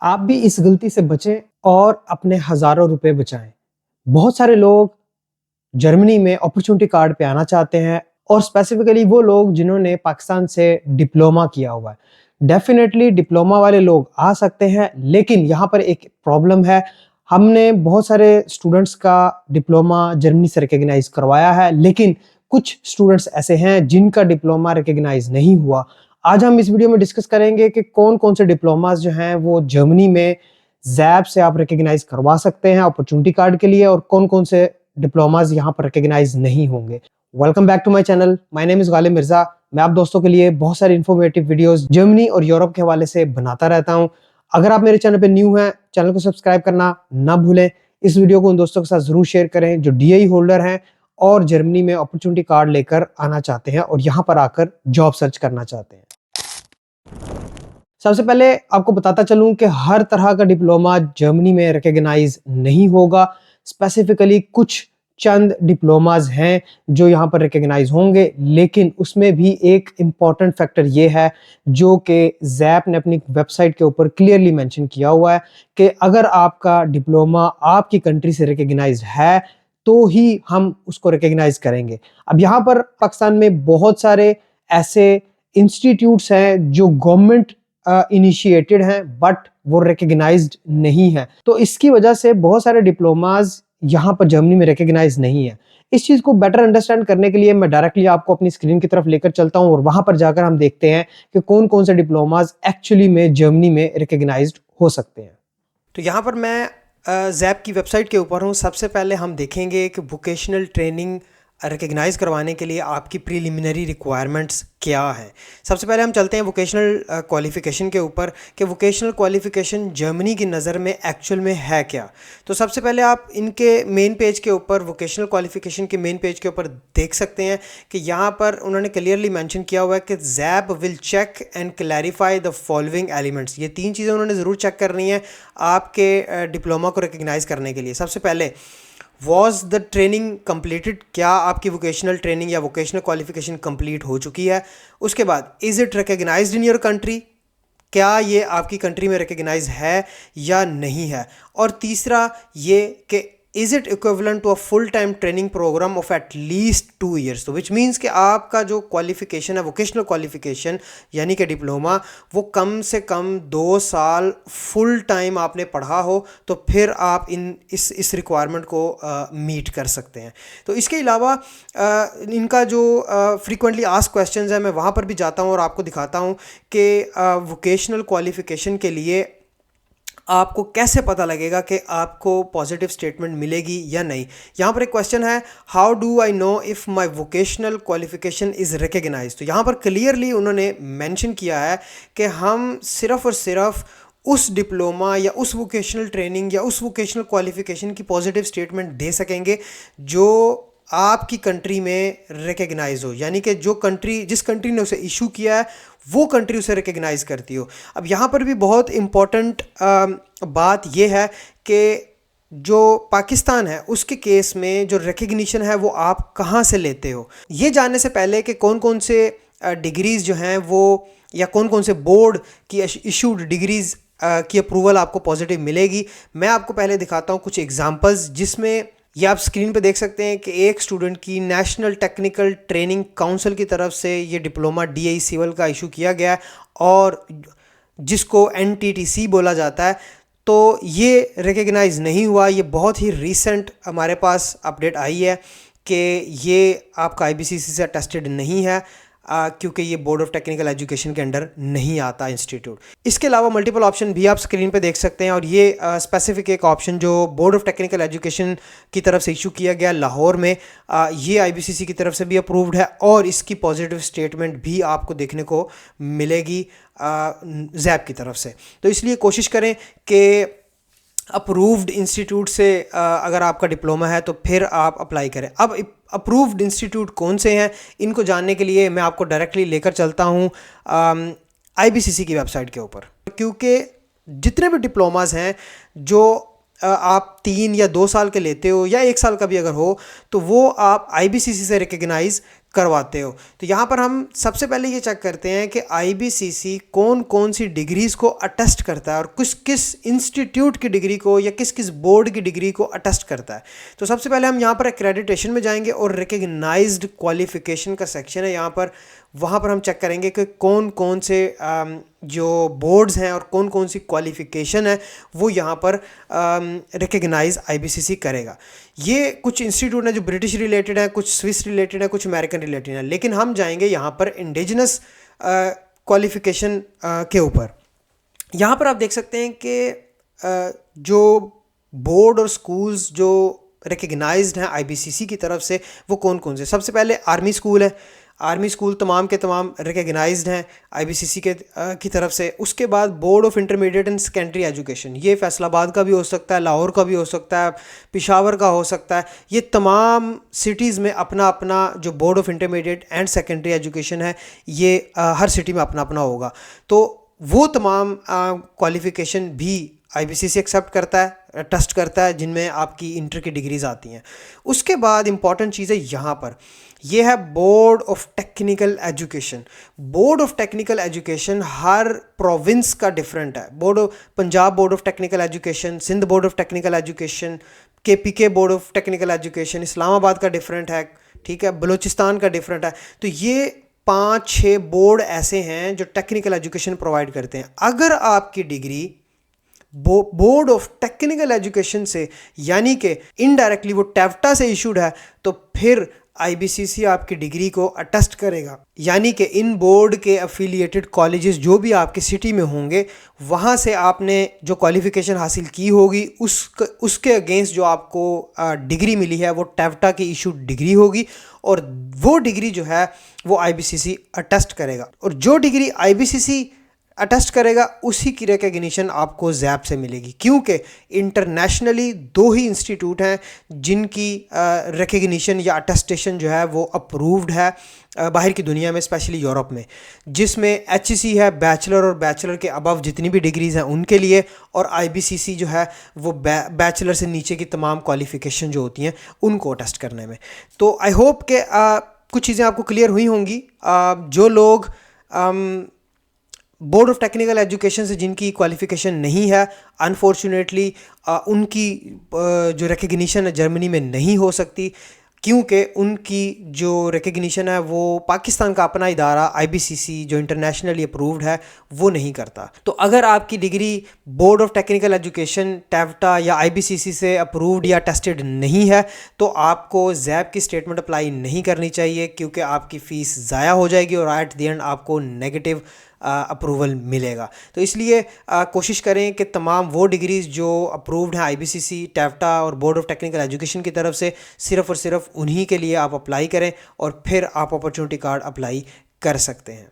आप भी इस गलती से बचें और अपने हज़ारों रुपए बचाएँ। बहुत सारे लोग जर्मनी में अपॉर्चुनिटी कार्ड पे आना चाहते हैं और स्पेसिफिकली वो लोग जिन्होंने पाकिस्तान से डिप्लोमा किया हुआ है। डेफ़िनेटली डिप्लोमा वाले लोग आ सकते हैं, लेकिन यहाँ पर एक प्रॉब्लम है। हमने बहुत सारे स्टूडेंट्स का डिप्लोमा जर्मनी से रिकॉग्नाइज़ करवाया है, लेकिन कुछ स्टूडेंट्स ऐसे हैं जिनका डिप्लोमा रिकॉग्नाइज़ नहीं हुआ। आज हम इस वीडियो में डिस्कस करेंगे कि कौन-कौन से डिप्लोमास जो हैं वो जर्मनी में ज़ैप से आप रिकॉग्नाइज़ करवा सकते हैं अपॉर्चुनिटी कार्ड के लिए, और कौन-कौन से डिप्लोमास यहाँ पर रिकॉग्नाइज़ नहीं होंगे। Welcome back to my channel, my name is Ghalib Mirza. मैं आप दोस्तों के लिए बहुत सारी इन्फॉर्मेटिव वीडियोज़ जर्मनी और यूरोप के हवाले से बनाता रहता हूँ। अगर आप मेरे चैनल पे न्यू हैं, चैनल को सब्सक्राइब करना ना भूलें। इस वीडियो को उन दोस्तों के साथ ज़रूर शेयर करें जो डीआई होल्डर हैं और जर्मनी में अपॉर्चुनिटी कार्ड लेकर आना चाहते हैं और यहाँ पर आकर जॉब सर्च करना चाहते हैं। सबसे पहले आपको बताता चलूं कि हर तरह का डिप्लोमा जर्मनी में रिकॉग्नाइज नहीं होगा। स्पेसिफिकली कुछ चंद डिप्लोमास हैं जो यहाँ पर रिकॉग्नाइज होंगे, लेकिन उसमें भी एक इम्पॉर्टेंट फैक्टर ये है जो कि ज़ैप ने अपनी वेबसाइट के ऊपर क्लियरली मेंशन किया हुआ है कि अगर आपका डिप्लोमा आपकी कंट्री से रिकॉग्नाइज है तो ही हम उसको रिकॉग्नाइज करेंगे। अब यहाँ पर पाकिस्तान में बहुत सारे ऐसे इंस्टीट्यूट्स हैं जो गवर्नमेंट इनिशिएटेड हैं बट वो रिकॉग्नाइज्ड नहीं है, तो इसकी वजह से बहुत सारे डिप्लोमास यहाँ पर जर्मनी में रिकॉग्नाइज नहीं है। इस चीज़ को बेटर अंडरस्टैंड करने के लिए मैं डायरेक्टली आपको अपनी स्क्रीन की तरफ लेकर चलता हूँ और वहां पर जाकर हम देखते हैं कि कौन कौन से डिप्लोमास एक्चुअली में जर्मनी में रिकॉग्नाइज्ड हो सकते हैं। तो यहाँ पर मैं ज़ैप की वेबसाइट के ऊपर हूँ। सबसे पहले हम देखेंगे कि वोकेशनल ट्रेनिंग रिकग्नाइज़ करवाने के लिए आपकी प्रीलिमिनरी रिक्वायरमेंट्स क्या है। सबसे पहले हम चलते हैं वोकेशनल क्वालिफ़िकेशन के ऊपर कि वोकेशनल क्वालिफ़िकेशन जर्मनी की नज़र में एक्चुअल में है क्या। तो सबसे पहले आप इनके मेन पेज के ऊपर, वोकेशनल क्वालिफ़िकेशन के मेन पेज के ऊपर देख सकते हैं कि यहाँ पर उन्होंने क्लियरली मेंशन किया हुआ है कि ZAB will check and clarify the following elements. ये 3 चीज़ें उन्होंने ज़रूर चेक करनी है आपके डिप्लोमा को रिकग्नाइज़ करने के लिए। सबसे पहले, वॉज द ट्रेनिंग कम्प्लीटेड, क्या आपकी वोकेशनल ट्रेनिंग या वोकेशनल क्वालिफिकेशन कंप्लीट हो चुकी है। उसके बाद, is it recognised in your country, क्या ये आपकी कंट्री में रिकग्नाइज है या नहीं है। और तीसरा ये कि is it equivalent to a full time training programme of at least 2 years. तो विच मीन्स कि आपका जो क्वालिफिकेशन है, वोकेशनल क्वालिफिकेशन यानी कि डिप्लोमा, वो कम से कम 2 साल फुल टाइम आपने पढ़ा हो तो फिर आप इस रिक्वायरमेंट को मीट कर सकते हैं। तो इसके अलावा इनका जो फ्रीक्वेंटली आस्क्ड क्वेश्चंस है, मैं वहाँ पर भी जाता हूँ और आपको दिखाता हूँ कि वोकेशनल क्वालिफिकेशन के लिए आपको कैसे पता लगेगा कि आपको पॉजिटिव स्टेटमेंट मिलेगी या नहीं। यहाँ पर एक क्वेश्चन है, how do I know if my vocational qualification is recognise. तो यहाँ पर क्लियरली उन्होंने मेंशन किया है कि हम सिर्फ़ और सिर्फ उस डिप्लोमा या उस वोकेशनल ट्रेनिंग या उस वोकेशनल क्वालिफिकेशन की पॉजिटिव स्टेटमेंट दे सकेंगे जो आपकी कंट्री में रिकग्नाइज हो, यानी कि जो कंट्री, जिस कंट्री ने उसे इशू किया है वो कंट्री उसे रिकग्नाइज करती हो। अब यहाँ पर भी बहुत इम्पॉर्टेंट बात यह है कि जो पाकिस्तान है उसके केस में जो रिकग्निशन है वो आप कहाँ से लेते हो। ये जानने से पहले कि कौन कौन से डिग्रीज़ जो हैं वो, या कौन कौन से बोर्ड की इशूड डिग्रीज़ की अप्रूवल आपको पॉजिटिव मिलेगी, मैं आपको पहले दिखाता हूँ कुछ एग्जांपल्स, जिसमें ये आप स्क्रीन पे देख सकते हैं कि एक स्टूडेंट की नेशनल टेक्निकल ट्रेनिंग काउंसिल की तरफ से ये डिप्लोमा डीआई सिविल का इशू किया गया है और जिसको एनटीटीसी बोला जाता है। तो ये रिकग्नाइज नहीं हुआ। ये बहुत ही रीसेंट हमारे पास अपडेट आई है कि ये आपका आईबीसीसी से टेस्टेड नहीं है, क्योंकि ये बोर्ड ऑफ टेक्निकल एजुकेशन के अंडर नहीं आता इंस्टीट्यूट। इसके अलावा मल्टीपल ऑप्शन भी आप स्क्रीन पे देख सकते हैं, और ये स्पेसिफिक एक ऑप्शन जो बोर्ड ऑफ टेक्निकल एजुकेशन की तरफ से इशू किया गया लाहौर में, ये आईबीसीसी की तरफ से भी अप्रूव्ड है और इसकी पॉजिटिव स्टेटमेंट भी आपको देखने को मिलेगी ज़ैप की तरफ से। तो इसलिए कोशिश करें कि अप्रूव्ड इंस्टीट्यूट से अगर आपका डिप्लोमा है तो फिर आप अप्लाई करें। अब अप्रूव्ड इंस्टीट्यूट कौन से हैं, इनको जानने के लिए मैं आपको डायरेक्टली लेकर चलता हूँ आईबीसीसी की वेबसाइट के ऊपर, क्योंकि जितने भी डिप्लोमास हैं जो आप 3 या 2 साल के लेते हो या 1 साल का भी अगर हो, तो वो आप आईबीसीसी से रिकग्नाइज करवाते हो। तो यहाँ पर हम सबसे पहले ये चेक करते हैं कि आईबीसीसी कौन कौन सी डिग्रीज़ को अटेस्ट करता है और किस किस इंस्टीट्यूट की डिग्री को या किस किस बोर्ड की डिग्री को अटेस्ट करता है। तो सबसे पहले हम यहाँ पर एक्रेडिटेशन में जाएंगे और रिकग्नाइज्ड क्वालिफिकेशन का सेक्शन है यहाँ पर, वहाँ पर हम चेक करेंगे कि कौन कौन से जो बोर्ड्स हैं और कौन कौन सी क्वालिफ़िकेशन है वो यहाँ पर रिकग्नाइज आईबीसीसी करेगा। ये कुछ इंस्टीट्यूट हैं जो ब्रिटिश रिलेटेड हैं, कुछ स्विस रिलेटेड हैं, कुछ अमेरिकन रिलेटेड हैं, लेकिन हम जाएंगे यहाँ पर इंडिजिनस क्वालिफ़िकेशन के ऊपर। यहाँ पर आप देख सकते हैं कि जो बोर्ड और स्कूल्स जो रिकग्नाइज्ड हैं आईबीसीसी की तरफ से वो कौन कौन से। सबसे पहले आर्मी स्कूल है, आर्मी स्कूल तमाम के तमाम रिकग्नाइज्ड हैं आईबीसीसी के की तरफ से। उसके बाद board of intermediate and secondary education, ये फैसलाबाद का भी हो सकता है, लाहौर का भी हो सकता है, पेशावर का हो सकता है। ये तमाम सिटीज़ में अपना अपना जो board of intermediate and secondary education है ये हर सिटी में अपना अपना होगा। तो वो तमाम क्वालिफ़िकेशन भी आईबीसीसी एक्सेप्ट करता है, टेस्ट करता है, जिनमें आपकी इंटर की डिग्रीज़ आती हैं। उसके बाद इंपॉर्टेंट चीज़ है यहाँ पर, ये है board of technical education. Board of technical education हर प्रोविंस का डिफरेंट है। Punjab board of technical education, Sindh board of technical education, KPK board of technical education, Islamabad का डिफरेंट है, ठीक है, बलूचिस्तान का डिफरेंट है। तो ये 5-6 बोर्ड ऐसे हैं जो टेक्निकल एजुकेशन प्रोवाइड करते हैं। अगर आपकी degree board of technical education से यानी कि इनडायरेक्टली वो टेवटा से इशूड है, तो फिर आईबीसीसी आपकी डिग्री को अटेस्ट करेगा। यानी कि इन बोर्ड के अफिलिएटेड कॉलेजेस जो भी आपके सिटी में होंगे, वहाँ से आपने जो क्वालिफ़िकेशन हासिल की होगी उसके अगेंस्ट जो आपको डिग्री मिली है वो टेवटा की इशूड डिग्री होगी, और वो डिग्री जो है वो आईबीसीसी अटेस्ट करेगा। और जो डिग्री आईबीसीसी अटेस्ट करेगा उसी की रिकग्निशन आपको जैप से मिलेगी, क्योंकि इंटरनेशनली 2 ही इंस्टीट्यूट हैं जिनकी रिकग्निशन या अटेस्टेशन जो है वो अप्रूव्ड है बाहर की दुनिया में, स्पेशली यूरोप में, जिसमें एचईसी है बैचलर और बैचलर के अबव जितनी भी डिग्रीज़ हैं उनके लिए, और आईबीसीसी जो है वो बैचलर से नीचे की तमाम क्वालिफ़िकेशन जो होती हैं उनको अटेस्ट करने में। तो आई होप कि कुछ चीज़ें आपको क्लियर हुई होंगी। जो लोग बोर्ड ऑफ टेक्निकल एजुकेशन से जिनकी क्वालिफ़िकेशन नहीं है, अनफॉर्चुनेटली उनकी जो रिकग्निशन है जर्मनी में नहीं हो सकती, क्योंकि उनकी जो रिकग्निशन है वो पाकिस्तान का अपना इदारा आईबीसीसी जो इंटरनेशनली अप्रूव्ड है वो नहीं करता। तो अगर आपकी degree board of technical education TEVTA या आईबीसीसी से अप्रूव्ड या टेस्टेड नहीं है, तो आपको जैप की स्टेटमेंट अप्लाई नहीं करनी चाहिए, क्योंकि आपकी फ़ीस ज़ाया हो जाएगी और एट द एंड आपको नेगेटिव अप्रूवल मिलेगा। तो इसलिए कोशिश करें कि तमाम वो डिग्रीज़ जो अप्रूव्ड हैं आईबीसीसी, टेवटा और बोर्ड ऑफ टेक्निकल एजुकेशन की तरफ से, सिर्फ़ और सिर्फ उन्हीं के लिए आप अप्लाई करें और फिर आप अपॉर्चुनिटी कार्ड अप्लाई कर सकते हैं।